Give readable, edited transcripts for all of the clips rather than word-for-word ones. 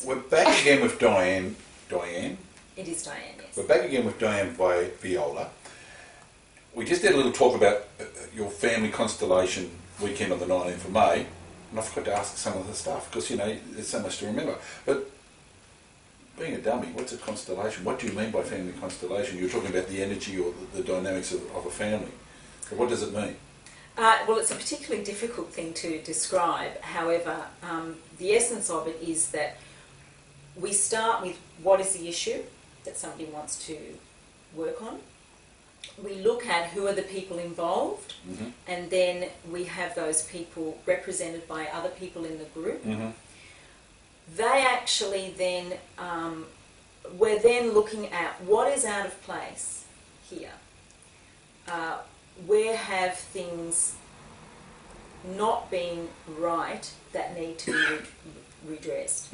We're back again with Diane. Diane? It is Diane, yes. We're back again with Diane Viola. We just did a little talk about your family constellation weekend on the 19th of May, and I forgot to ask some of the stuff, because, you know, there's so much to remember. But being a dummy, what's a constellation? What do you mean by family constellation? You're talking about the energy or the dynamics of a family. So what does it mean? Well, it's a particularly difficult thing to describe. However, the essence of it is that we start with what is the issue that somebody wants to work on. We look at who are the people involved, and then we have those people represented by other people in the group. They actually then, we're then looking at what is out of place here. Where have things not been right that need to be redressed?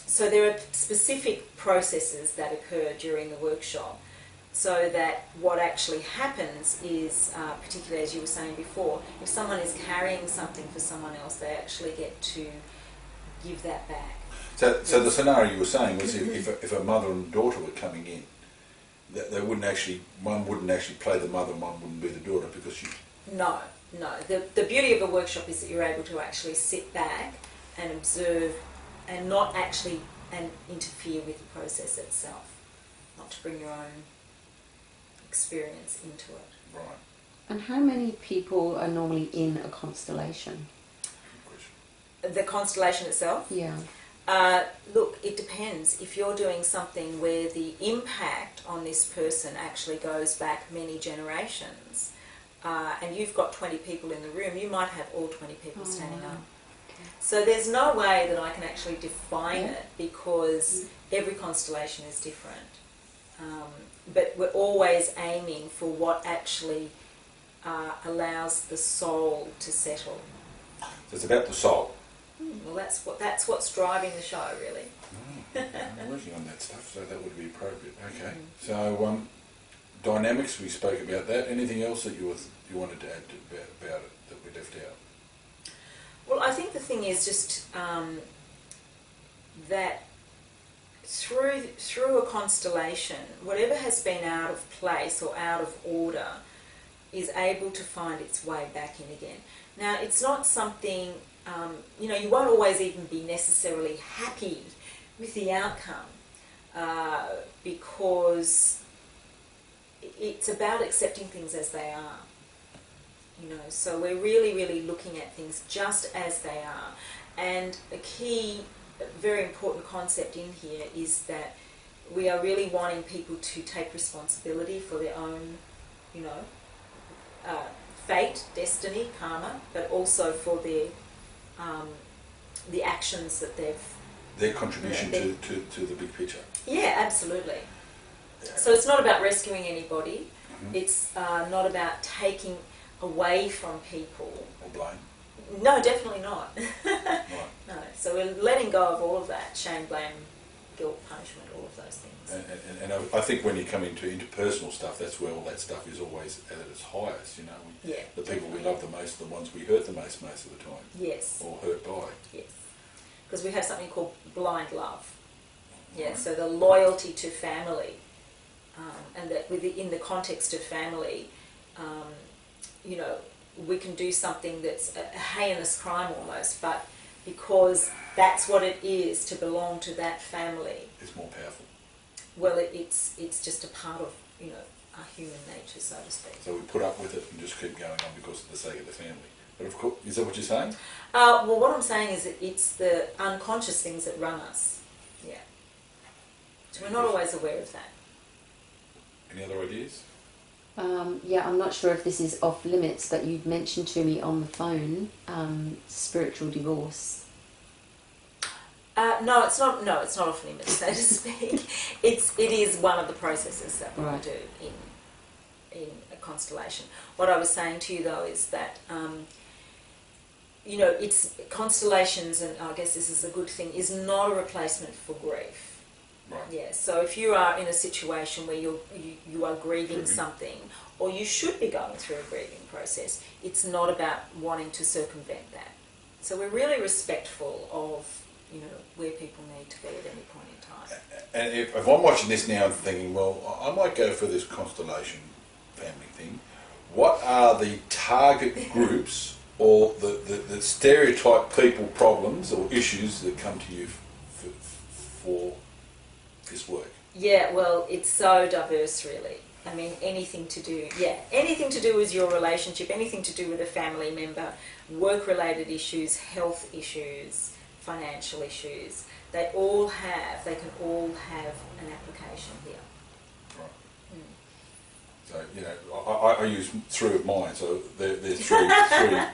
So there are specific processes that occur during the workshop, so that what actually happens is, particularly as you were saying before, if someone is carrying something for someone else, they actually get to give that back. So the scenario you were saying was if a mother and daughter were coming in, they wouldn't actually, one wouldn't actually play the mother and one wouldn't be the daughter because you... No. The beauty of a workshop is that you're able to actually sit back and observe and not actually interfere with the process itself, not to bring your own experience into it. Right. And how many people are normally in a constellation? The constellation itself? Yeah. Look, it depends. If you're doing something where the impact on this person actually goes back many generations, and you've got 20 people in the room, you might have all 20 people standing up. Okay. So there's no way that I can actually define it, because every constellation is different. But we're always aiming for what actually allows the soul to settle. So it's about the soul. Well, that's what's driving the show, really. I'm working on that stuff, so that would be appropriate. Okay. So dynamics, we spoke about that. Anything else that you wanted to add about it that we left out? Well, I think the thing is just that through a constellation, whatever has been out of place or out of order is able to find its way back in again. Now, it's not something, you won't always even be necessarily happy with the outcome, because it's about accepting things as they are. So we're really looking at things just as they are. And a key, very important concept in here is that we are really wanting people to take responsibility for their own, fate, destiny, karma, but also for their the actions that they've... Their contribution to the big picture. Yeah, absolutely. Yeah. So it's not about rescuing anybody. It's not about taking away from people. Or blame. No, definitely not. Right. No. So we're letting go of all of that, shame, blame, guilt, punishment, all of those things. And I think when you come into interpersonal stuff, that's where all that stuff is always at its highest, The people we love the most are the ones we hurt the most of the time. Yes. Or hurt by. Yes. Because we have something called blind love. Yeah, so the loyalty to family, and that in the context of family, we can do something that's a heinous crime almost, but because that's what it is to belong to that family. It's more powerful. Well, it's just a part of, our human nature, so to speak. So we put up with it and just keep going on because of the sake of the family. But of course, is that what you're saying? Well, what I'm saying is that it's the unconscious things that run us. Yeah. So we're not always aware of that. Any other ideas? Yeah, I'm not sure if this is off limits, but you've mentioned to me on the phone spiritual divorce. No, it's not. No, it's not off limits, so to speak. It is one of the processes that we do in a constellation. What I was saying to you though is that it's constellations, and I guess this is a good thing, is not a replacement for grief. Right. Yeah. So if you are in a situation where you are grieving something, or you should be going through a grieving process, it's not about wanting to circumvent that. So we're really respectful of you know, where people need to be at any point in time. And if I'm watching this now and thinking, well, I might go for this constellation family thing, what are the target groups or the stereotype people problems or issues that come to you for this work? Yeah, well, it's so diverse, really. I mean, anything to do with your relationship, anything to do with a family member, work-related issues, health issues, financial issues. They can all have an application here. Right. So, you know, I use 3 of mine, so there's three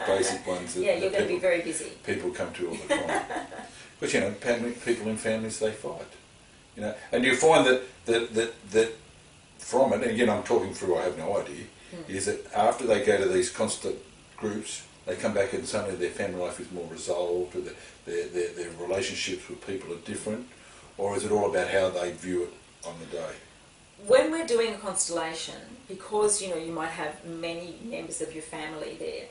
basic ones that, yeah, you're going to be very busy. People come to all the time. But, you know, people in families, they fight. You know, and you find that from it, and again I'm talking through, I have no idea, is that after they go to these constant groups, they come back and suddenly their family life is more resolved, or their relationships with people are different, or is it all about how they view it on the day? When we're doing a constellation, because, you know, you might have many members of your family there,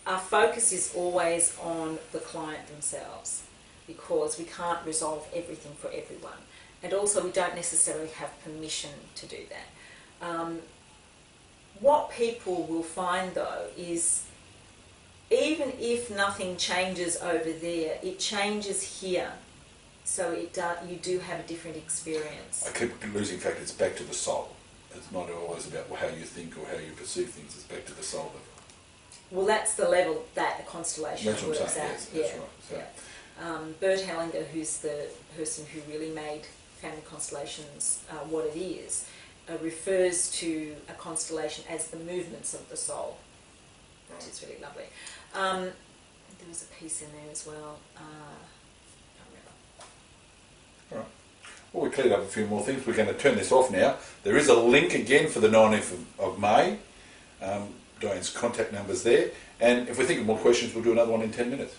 our focus is always on the client themselves, because we can't resolve everything for everyone. And also we don't necessarily have permission to do that. What people will find though is even if nothing changes over there, it changes here. So you do have a different experience. I keep losing fact, it's back to the soul. It's not always about how you think or how you perceive things, it's back to the soul level. Well, that's the level that a constellation That's what I'm works saying, at. yes, that's right. So. Yeah. Bert Hellinger, who's the person who really made Family Constellations what it is, refers to a constellation as the movements of the soul, which is really lovely. There was a piece in there as well. I can't remember. All right. Well, we cleared up a few more things. We're going to turn this off now. There is a link again for the 19th of May. Diane's contact number's there. And if we think of more questions, we'll do another one in 10 minutes.